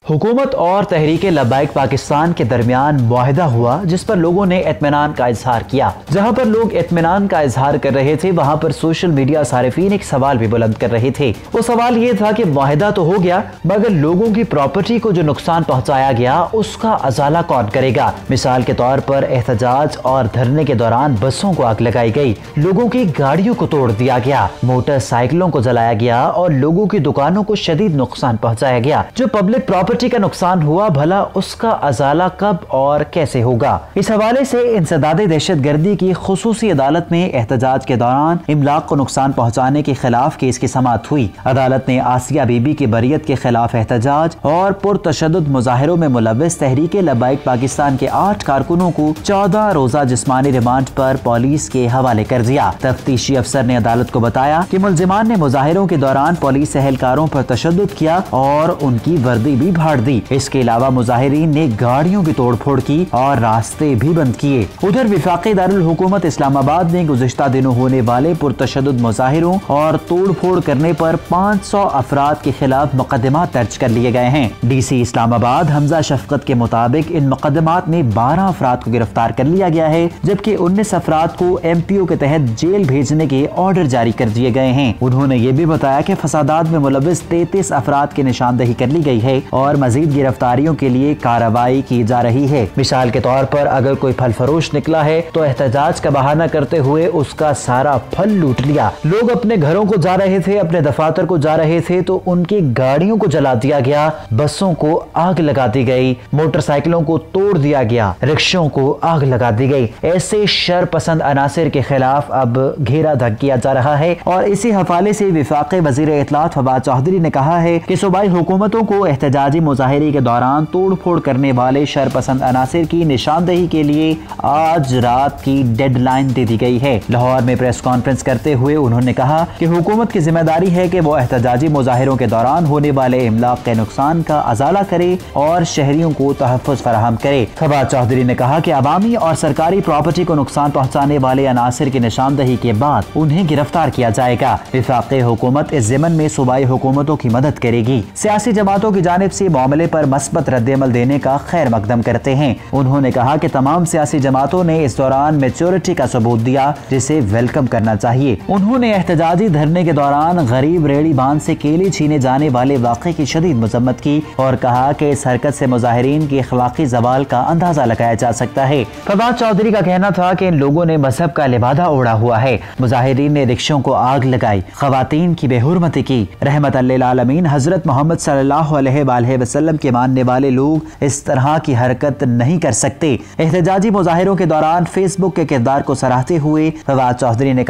हुकूमत और तहरीक लब्बाइक पाकिस्तान के दरमियान मुआहिदा हुआ, जिस पर लोगों ने इत्मीनान का इजहार किया। जहां पर लोग इत्मीनान का इजहार कर रहे थे, वहां पर सोशल मीडिया सारिफीन एक सवाल भी बुलंद कर रहे थे। वो सवाल ये था कि मुआहिदा तो हो गया, मगर लोगों की प्रॉपर्टी को जो नुकसान पहुंचाया गया उसका अजाला कौन करेगा। मिसाल के तौर पर एहतजाज और धरने के दौरान बसों को आग लगाई गई, लोगों की गाड़ियों को तोड़ दिया गया, मोटरसाइकिलों को जलाया गया और लोगों की दुकानों को शदीद नुकसान पहुंचाया गया। जो पब्लिक प्रॉपर्टी का नुकसान हुआ, भला उसका अजाला कब और कैसे होगा। इस हवाले से इंसदादे दहशतगर्दी की खुसूसी अदालत में एहतजाज के दौरान इमलाक को नुकसान पहुंचाने के खिलाफ केस की समाअत हुई। अदालत ने आसिया बीबी की बरियत के खिलाफ एहतजाज और पुरतशद्दुद मुजाहिरों में मुलव्वस तहरीक लब्बाइक पाकिस्तान के 8 कारकुनों को 14 रोजा जिस्मानी रिमांड पर पुलिस के हवाले कर दिया। तफ्तीशी अफसर ने अदालत को बताया कि मुल्जिमान ने मुजाहिरों के दौरान पुलिस एहलकारों पर तशद्दुद किया और उनकी वर्दी भी फाड़ दी। इसके अलावा मुजाहिरीन ने गाड़ियों की तोड़फोड़ की और रास्ते भी बंद किए। उधर विफाकी दारुल हुकूमत इस्लामाबाद ने गुज़िश्ता दिनों होने वाले पुरतशद्दुद मुजाहिरों और तोड़फोड़ करने पर 500 अफराद के खिलाफ मुकदमा दर्ज कर लिए गए हैं। DC इस्लामाबाद हमजा शफकत के मुताबिक इन मुकदमात में 12 अफराद को गिरफ्तार कर लिया गया है, जबकि 19 अफराद को MPO के तहत जेल भेजने के ऑर्डर जारी कर दिए गए हैं। उन्होंने ये भी बताया कि फसादात में मुलव्वस 33 अफराद की निशानदही कर ली गई है और मजीद गिरफ्तारियों के लिए कार्रवाई की जा रही है। मिसाल के तौर पर अगर कोई फल फरोश निकला है तो एहतजाज का बहाना करते हुए उसका सारा फल लूट लिया। लोग अपने घरों को जा रहे थे, अपने दफातर को जा रहे थे तो उनकी गाड़ियों को जला दिया गया, बसों को आग लगा दी गई, मोटरसाइकिलों को तोड़ दिया गया, रिक्शों को आग लगा दी गई। ऐसे शर पसंद अनासिर के खिलाफ अब घेरा धक किया जा रहा है। और इसी हवाले से विफाकी वजीर इत्तलात फवाद चौधरी ने कहा है कि सूबाई हुकूमतों को एहतजाजी मुजाहिरे के दौरान तोड़फोड़ करने वाले शरपसंद अनासिर की निशानदही के लिए आज रात की डेडलाइन दे दी गई है। लाहौर में प्रेस कॉन्फ्रेंस करते हुए उन्होंने कहा कि हुकूमत की जिम्मेदारी है कि वो एहतजाजी मुजाहिरों के दौरान होने वाले इमलाक के नुकसान का अजाला करे और शहरियों को तहफ़्फ़ुज़ फराहम करे। फवाद चौधरी ने कहा कि अवामी और सरकारी प्रॉपर्टी को नुकसान पहुँचाने वाले अनासिर की निशानदही के बाद उन्हें गिरफ्तार किया जाएगा। विफाकी हुकूमत इस ज़िमन में सूबाई हुकूमतों की मदद करेगी। सियासी जमातों की जानिब से मामले पर मस्बत रद्द-ए-अमल देने का खैर मकदम करते हैं। उन्होंने कहा कि तमाम सियासी जमातों ने इस दौरान मैच्योरिटी का सबूत दिया, जिसे वेलकम करना चाहिए। उन्होंने एहतजाजी धरने के दौरान गरीब रेड़ी बांध से केले छीने जाने वाले वाक़े की शदीद मजम्मत की और कहा कि इस हरकत से मुजाहिरीन की अखलाकी ज़वाल का अंदाजा लगाया जा सकता है। फवाद चौधरी का कहना था कि इन लोगों ने मजहब का लिबादा ओढ़ा हुआ है। मुजाहिरीन ने रिक्शों को आग लगाई, खवातीन की बेहुरमती की। रहमत लिल आलमीन हजरत मोहम्मद सल्लल्लाहु अलैहि वसल्लम के मानने वाले लोग इस तरह की हरकत नहीं कर सकते। एहतजाजी मुजाहिरों के दौरान फेसबुक के किरदार को सराहते हुए फवाद चौधरी ने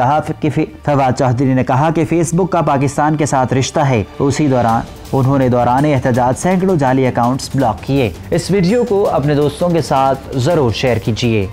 कहा कि फेसबुक का पाकिस्तान के साथ रिश्ता है। उसी दौरान उन्होंने दौरान एहतजाज सैकड़ों जाली अकाउंट्स ब्लॉक किए। इस वीडियो को अपने दोस्तों के साथ जरूर शेयर कीजिए।